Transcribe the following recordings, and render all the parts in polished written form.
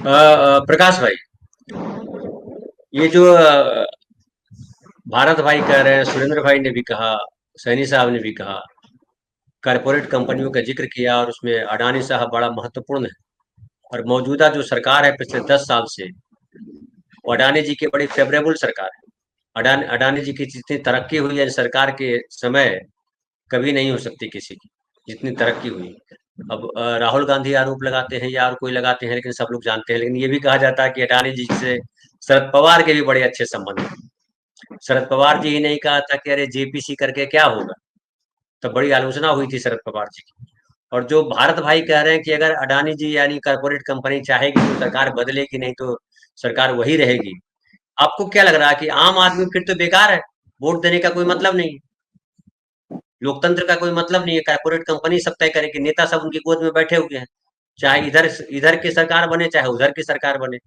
प्रकाश भाई, ये जो भारत भाई कह रहे हैं, सुरेंद्र भाई ने भी कहा, सैनी साहब ने भी कहा, कारपोरेट कंपनियों का जिक्र किया और उसमें अडानी साहब बड़ा महत्वपूर्ण है। और मौजूदा जो सरकार है पिछले 10 साल से, वो अडानी जी की बड़ी फेवरेबल सरकार है। अडानी अडानी जी की जितनी तरक्की हुई है इस सरकार के समय, कभी नहीं हो सकती किसी की, जितनी तरक्की हुई। अब राहुल गांधी आरोप लगाते हैं या और कोई लगाते हैं, लेकिन सब लोग जानते हैं। लेकिन ये भी कहा जाता है कि अडानी जी से शरद पवार के भी बड़े अच्छे संबंध हैं। शरद पवार जी ही नहीं कहा था कि अरे जेपीसी करके क्या होगा, तब बड़ी आलोचना हुई थी शरद पवार जी की। और जो भारत भाई कह रहे हैं कि अगर अडानी जी यानी कारपोरेट कंपनी चाहेगी तो सरकार बदलेगी, नहीं तो सरकार वही रहेगी। आपको क्या लग रहा है कि आम आदमी फिर तो बेकार है, वोट देने का कोई मतलब नहीं है, लोकतंत्र का कोई मतलब नहीं है, कारपोरेट कंपनी सब तय करेगी, नेता सब उनकी गोद में बैठे हुए हैं, चाहे इधर इधर की सरकार बने चाहे उधर की सरकार बने।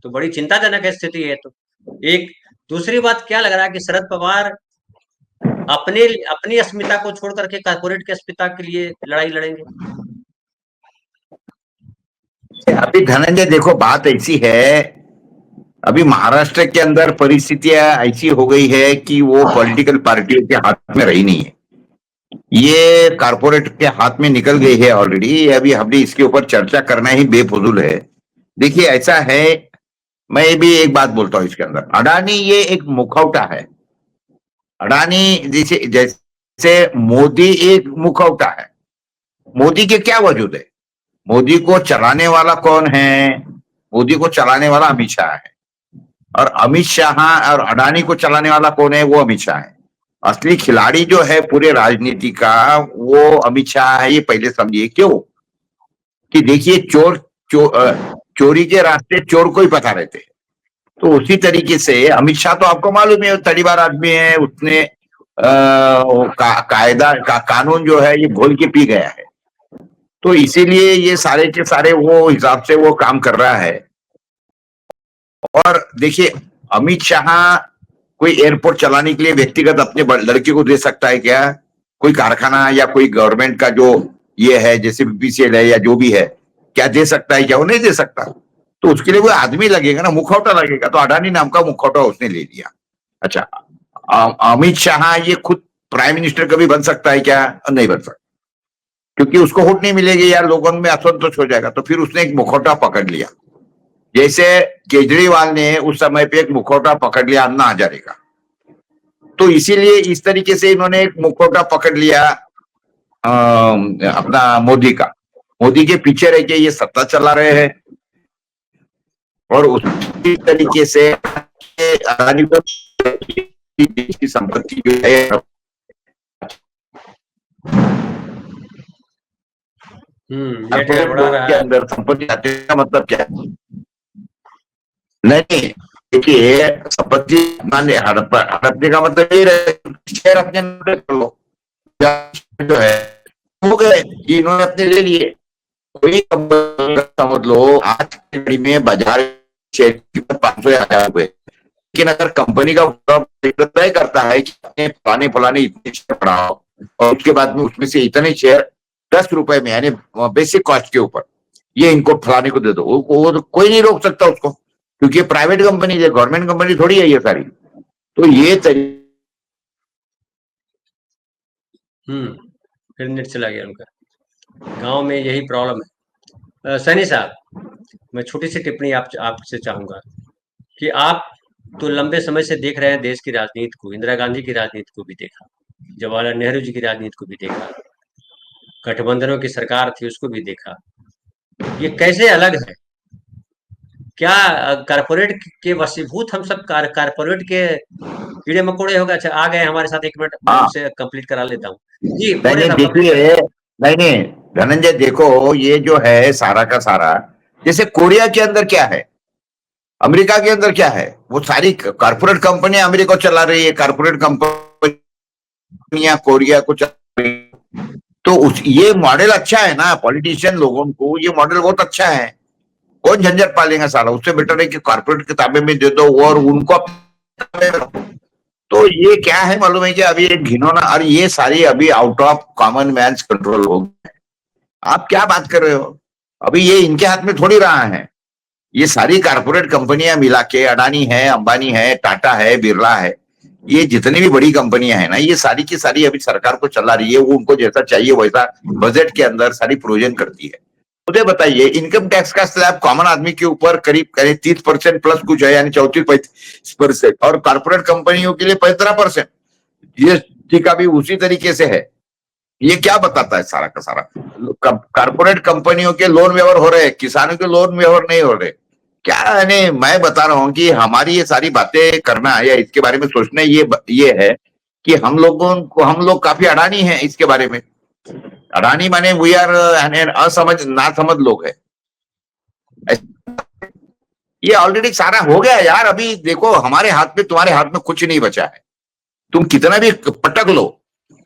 तो बड़ी चिंताजनक है स्थिति है। तो एक दूसरी बात क्या लग रहा है कि शरद पवार अपने अपनी अस्मिता को छोड़ करके कारपोरेट की अस्मिता के लिए लड़ाई लड़ेंगे। अभी धनंजय देखो, बात ऐसी है, अभी महाराष्ट्र के अंदर परिस्थितियां ऐसी हो गई है कि वो पॉलिटिकल पार्टियों के हाथ में रही नहीं है, ये कारपोरेट के हाथ में निकल गई है ऑलरेडी। अभी हमने इसके ऊपर चर्चा करना ही बेफजूल है। देखिए ऐसा है, मैं भी एक बात बोलता हूं इसके अंदर, अडानी ये एक मुखौटा है। अडानी जैसे जैसे मोदी एक मुखौटा है। मोदी के क्या वजूद है? मोदी को चलाने वाला कौन है? मोदी को चलाने वाला अमित शाह है। और अमित शाह और अडानी को चलाने वाला कौन है? वो अमित शाह है। असली खिलाड़ी जो है पूरे राजनीति का, वो अमित शाह है। ये पहले समझिए। क्यों? कि देखिए, चोरी के रास्ते चोर को ही पता रहते हैं। तो उसी तरीके से अमित शाह तो आपको मालूम है तड़ीवार आदमी है। उसने कायदा का कानून जो है ये घोल के पी गया है। तो इसीलिए ये सारे के सारे वो हिसाब से वो काम कर रहा है। और देखिए, अमित शाह कोई एयरपोर्ट चलाने के लिए व्यक्तिगत अपने लड़के को दे सकता है क्या? कोई कारखाना या कोई गवर्नमेंट का जो ये है, जैसे बीपीसीएल है या जो भी है, क्या दे सकता है क्या? वो नहीं दे सकता। तो उसके लिए वो आदमी लगेगा ना, मुखौटा लगेगा। तो अडानी नाम का मुखौटा उसने ले लिया। अच्छा, अमित शाह ये खुद प्राइम मिनिस्टर कभी बन सकता है क्या? नहीं बन सकता, क्योंकि उसको वोट नहीं मिलेगी यार, लोगों में असंतोष हो जाएगा। तो फिर उसने एक मुखौटा पकड़ लिया, जैसे केजरीवाल ने उस समय पे एक मुखौटा पकड़ लिया अन्ना हजारे का। तो इसीलिए इस तरीके से इन्होंने एक मुखौटा पकड़ लिया अपना मोदी का। मोदी के पीछे रह के ये सत्ता चला रहे हैं। और उसी तरीके से अदानी को की संपत्ति जो है, नेट गड़बड़ा रहा के है। अंदर संपत्ति आते का मतलब क्या है? नहीं, देखिए, संपत्ति हड़पने का मतलब ये शेयर अपने नाम पे कर लो, जो है हो गए, इन्होंने अपने ले लिए। कोई समझ लो आज की घड़ी में बाजार शेयर की कीमत 500 या 1000 रुपए, लेकिन अगर कंपनी का तय करता है कि फलाने फलाने इतने शेयर बढ़ाओ और उसके बाद में उसमें से इतने शेयर 10 रुपए में, यानी बेसिक कॉस्ट के ऊपर, ये इनको फलाने को दे दो, वो तो कोई नहीं रोक सकता उसको, क्योंकि प्राइवेट कंपनी है, गवर्नमेंट कंपनी थोड़ी है ये सारी। तो ये फिर नेट चला गया उनका। गांव में यही प्रॉब्लम है। सैनी साहब, मैं छोटी सी टिप्पणी आपसे चाहूंगा कि आप तो लंबे समय से देख रहे हैं देश की राजनीति को, इंदिरा गांधी की राजनीति को भी देखा, जवाहरलाल नेहरू जी की राजनीति को भी देखा, गठबंधनों की सरकार थी उसको भी देखा। ये कैसे अलग है? क्या कारपोरेट के वशीभूत हम सब कारपोरेट के कीड़े मकोड़े हो गए? अच्छा, आ गए हमारे साथ, 1 मिनट मैं हाँ, उनसे कंप्लीट करा लेता हूँ। जी, नहीं बोले नहीं, साहब, कंप्लीट करें। देखिए, नहीं नहीं धनंजय, देखो ये जो है सारा का सारा, जैसे कोरिया के अंदर क्या है, अमेरिका के अंदर क्या है, वो सारी कारपोरेट कंपनियां अमेरिका को चला रही है, कारपोरेट कंपनियां कोरिया को चला रही है। तो ये मॉडल अच्छा है ना पॉलिटिशियन लोगों को, ये मॉडल बहुत अच्छा है। कौन झंझट पालेगा साला? उससे बेटर है कि कारपोरेट किताबें में दे दो और उनको। तो ये क्या है मालूम है कि अभी एक घिनौना, और ये सारी अभी out of common man control हो गए। आप क्या बात कर रहे हो? अभी ये इनके हाथ में थोड़ी रहा है। ये सारी कारपोरेट कंपनियां मिला के, अडानी है, अंबानी है, टाटा है, बिरला है, ये जितनी भी बड़ी कंपनियां हैं ना, ये सारी की सारी अभी सरकार को चला रही है। वो उनको जैसा चाहिए वैसा बजट के अंदर सारी प्रोविजन करती है। मुझे बताइए, इनकम टैक्स का स्लैब कॉमन आदमी के ऊपर करीब करीब 30% प्लस कुछ है, यानी 34-35%, और कारपोरेट कंपनियों के लिए 15%। जीएसटी का भी उसी तरीके से है। ये क्या बताता है सारा का सारा? कारपोरेट कंपनियों के लोन व्यवहार हो रहे हैं, किसानों के लोन व्यवहार नहीं हो रहे। क्या यानी मैं बता रहा हूं कि हमारी ये सारी बातें करना या इसके बारे में सोचना ये है कि हम लोग काफी अडानी हैं इसके बारे में। अडानी माने वी आर असमझ ना समझ लोग है। ये ऑलरेडी सारा हो गया यार। अभी देखो, हमारे हाथ में, तुम्हारे हाथ में कुछ नहीं बचा है। तुम कितना भी पटक लो,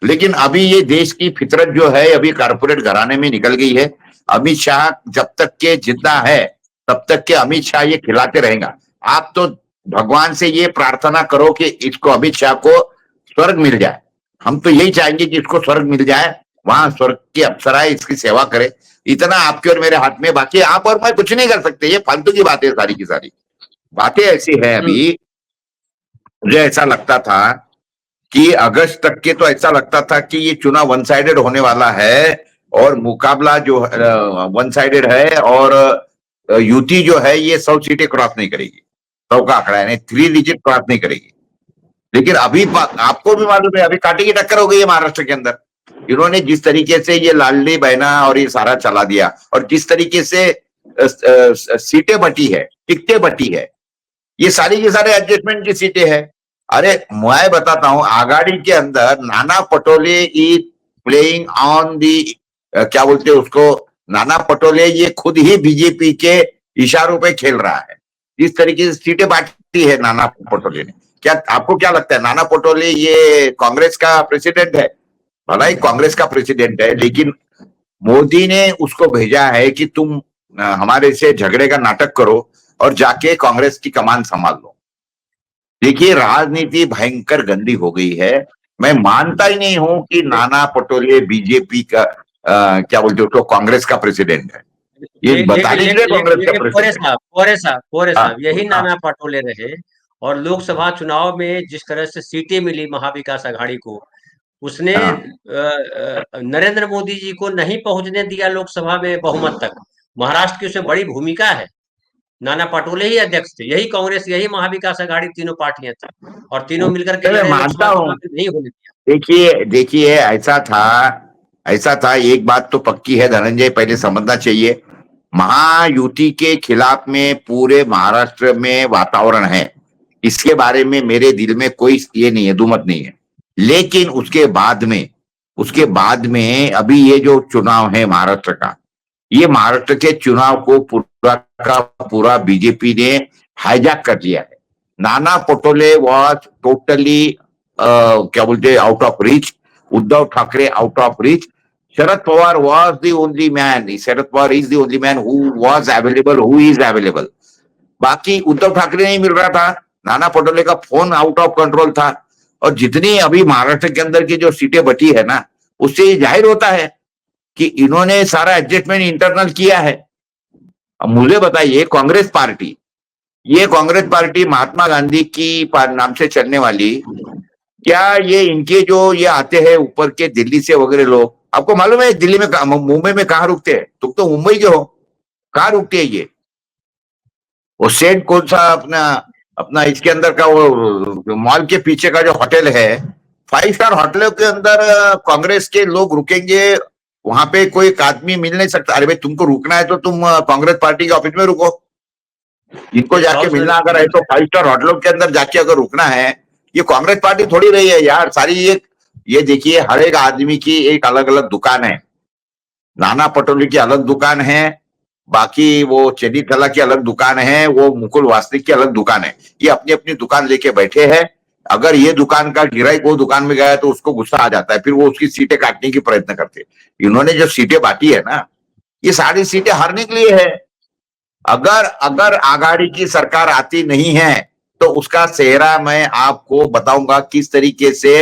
लेकिन अभी ये देश की फितरत जो है अभी कारपोरेट घराने में निकल गई है। अमित शाह जब तक के जिंदा है तब तक के अमित शाह ये खिलाते रहेगा। आप तो भगवान से ये प्रार्थना करो कि इसको, अमित शाह को स्वर्ग मिल जाए। हम तो यही चाहेंगे कि इसको स्वर्ग मिल जाए, वहां स्वर्ग की अप्सराएं इसकी सेवा करे। इतना आपके और मेरे हाथ में। बाकी आप और मैं कुछ नहीं कर सकते। ये फालतू की बातें, सारी की सारी बातें ऐसी है। अभी मुझे ऐसा लगता था कि अगस्त तक के तो ऐसा लगता था कि ये चुनाव वन साइडेड होने वाला है, और मुकाबला जो वन साइडेड है, और युति जो है ये 100 सीटें क्रॉस नहीं करेगी। 100 का आंकड़ा है, 3 डिजिट क्रॉस नहीं करेगी। लेकिन अभी आपको भी मालूम है, अभी कांटे की टक्कर हो गई है महाराष्ट्र के अंदर। इन्होंने जिस तरीके से ये लाडली बहना और ये सारा चला दिया, और जिस तरीके से सीटें बटी है, टिकटें बटी है, ये सारी के सारे एडजस्टमेंट की सीटें हैं। अरे मैं बताता हूं, आघाड़ी के अंदर Nana Patole is playing on the, क्या बोलते हैं उसको, नाना पटोले ये खुद ही बीजेपी के इशारों पे खेल रहा है। जिस तरीके से सीटें बांटी है नाना पटोले ने, क्या आपको क्या लगता है नाना पटोले ये कांग्रेस का प्रेसिडेंट है? भला ही कांग्रेस का प्रेसिडेंट है, लेकिन मोदी ने उसको भेजा है कि तुम हमारे से झगड़े का नाटक करो और जाके कांग्रेस की कमान संभाल लो। देखिए, राजनीति भयंकर गंदी हो गई है। मैं मानता ही नहीं हूं कि नाना पटोले बीजेपी का क्या बोलते हो, तो कांग्रेस का प्रेसिडेंट है। ये बताने के लिए कांग्रेस का प्रेसिडेंट। कोरे साहब यही नाना पटोले रहे, और लोकसभा चुनाव में जिस तरह से सीटें मिली महाविकास आघाड़ी को, उसने नरेंद्र मोदी जी को नहीं पहुंचने दिया लोकसभा में बहुमत तक। महाराष्ट्र की उसमें बड़ी भूमिका है। नाना पटोले ही अध्यक्ष थे, यही कांग्रेस, यही महाविकास आघाड़ी, तीनों पार्टियां थी, और तीनों मिलकर के मैं लड़े मानता लोकसभा हूं। चुनाव नहीं होने दिया। देखिए ऐसा था। एक बात तो पक्की है धनंजय, पहले समझना चाहिए, महायुति के खिलाफ में पूरे महाराष्ट्र में वातावरण है। इसके बारे में मेरे दिल में कोई ये नहीं है, दुमत नहीं है। लेकिन उसके बाद में अभी ये जो चुनाव है महाराष्ट्र का, ये महाराष्ट्र के चुनाव को पूरा का पूरा बीजेपी ने हाईजैक कर लिया है। नाना पटोले वॉज टोटली क्या बोलते हैं, out of reach. Uddhav Thackeray out of reach. Sharad Pawar was the only man. Sharad Pawar is the only man who was available, who is available. बाकी उद्धव ठाकरे नहीं मिल रहा था, नाना पटोले का फोन आउट ऑफ कंट्रोल था। और जितनी अभी महाराष्ट्र के अंदर की जो सीटें बची है ना, उससे ये जाहिर होता है कि इन्होंने सारा एडजस्टमेंट इंटरनल किया है। अब मुझे बताइए, कांग्रेस पार्टी महात्मा गांधी की नाम से चलने वाली, क्या ये इनके जो ये आते हैं ऊपर के दिल्ली से वगैरह लोग, आपको मालूम है दिल्ली में, मुंबई में कहाँ रुकते हैं? तुम तो मुंबई के हो, कहाँ रुकते हैं ये? वो सेंट कौन सा अपना इसके अंदर का वो मॉल के पीछे का जो होटल है, 5 स्टार होटलों के अंदर कांग्रेस के लोग रुकेंगे। वहां पे कोई आदमी मिल नहीं सकता। अरे भाई, तुमको रुकना है तो तुम कांग्रेस पार्टी के ऑफिस में रुको। इनको जाके मिलना अगर है तो 5 स्टार होटलों के अंदर जाके अगर रुकना है। ये कांग्रेस पार्टी थोड़ी रही है यार सारी। ये देखिए, हर एक आदमी की एक अलग अलग दुकान है। नाना पटोले की अलग दुकान है, बाकी वो चेनी थला की अलग दुकान है, वो मुकुल वासनिक की अलग दुकान है। ये अपनी अपनी दुकान लेके बैठे हैं। अगर ये दुकान का गिराई वो दुकान में गया तो उसको गुस्सा आ जाता है, फिर वो उसकी सीटें काटने की प्रयत्न करते हैं। इन्होंने जो सीटें बांटी है ना, ये सारी सीटें हारने के लिए है। अगर आघाड़ी की सरकार आती नहीं है तो उसका सेहरा मैं आपको बताऊंगा किस तरीके से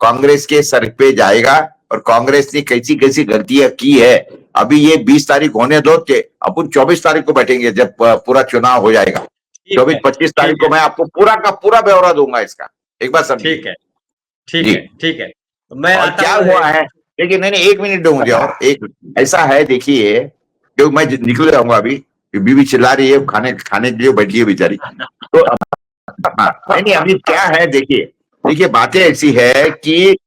कांग्रेस के सर पे जाएगा, और कांग्रेस ने कैसी कैसी गलतियां की है अभी ये 20 तारीख होने दो के अपन 24 तारीख को बैठेंगे जब पूरा चुनाव हो जाएगा। ठीक 24-25 तारीख ठीक को है, मैं आपको पूरा का पूरा ब्यौरा दूंगा इसका, एक बार समझिए। ठीक है, ठीक जी। है, ठीक है। मैं और आता क्या हूँ हुआ है, देखिए नहीं नहीं 1 मिनट दो मुझे, और एक ऐसा है देखिए, क्योंकि मैं निकल जाऊंगा अभी, बीवी चिल्ला रही है, खाने खाने के लिए बैठी है बेचारी। तो हाँ, नहीं अभी क्या है देखिए, देखिए बातें ऐसी है कि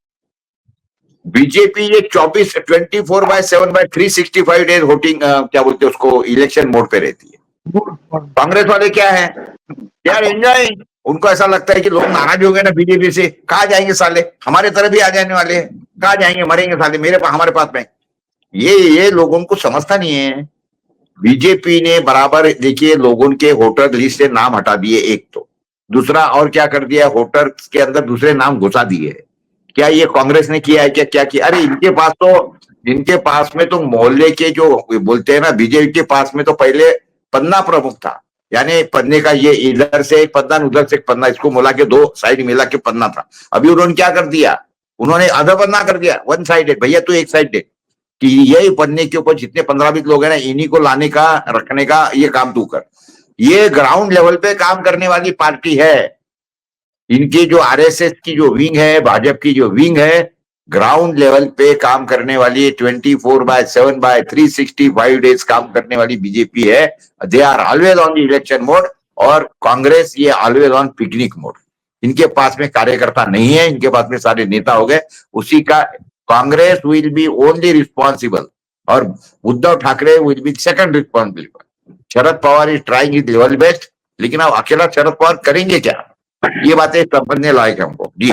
बीजेपी ये 24/7/365 डेज वोटिंग क्या बोलते हैं उसको, इलेक्शन मोड पे रहती है। कांग्रेस वाले क्या है यार, एंजॉय, उनको ऐसा लगता है कि लोग नाराज हो गए ना बीजेपी से, कहा जाएंगे साले, हमारे तरफ भी आ जाने वाले हैं, कहा जाएंगे, मरेंगे साले मेरे पास, हमारे पास में। ये लोगों को समझता नहीं है। बीजेपी ने बराबर देखिए लोगों के वोटर लिस्ट से नाम हटा दिए, एक तो दूसरा और क्या कर दिया, वोटर के अंदर दूसरे नाम घुसा दिए। क्या ये कांग्रेस ने किया है क्या, क्या किया? अरे इनके पास में तो मोहल्ले के जो बोलते हैं ना, बीजेपी के पास में तो पहले पन्ना प्रमुख था, यानी पन्ने का ये इधर से एक पन्ना उधर से एक पन्ना, इसको मिला के दो साइड मिला के पन्ना था। अभी उन्होंने क्या कर दिया, उन्होंने आधा पन्ना कर दिया, वन साइडेड, भैया तू एक साइडेड, कि यही पन्ने के ऊपर जितने 15-20 लोग हैं ना, इन्हीं को लाने का रखने का ये काम तू कर। ये ग्राउंड लेवल पे काम करने वाली पार्टी है। इनकी जो आरएसएस की जो विंग है, भाजपा की जो विंग है, ग्राउंड लेवल पे काम करने वाली 24/7/365 डेज काम करने वाली बीजेपी है। They are always on the election mode, और कांग्रेस ये ऑलवेज ऑन पिकनिक मोड। इनके पास में कार्यकर्ता नहीं है, इनके पास में सारे नेता हो गए उसी का। Congress will be only responsible, और Uddhav Thackeray will be second responsible. Sharad Pawar is trying is level best, लेकिन अब अकेला शरद पवार करेंगे क्या, ये बातें समझने लायक है हमको। जी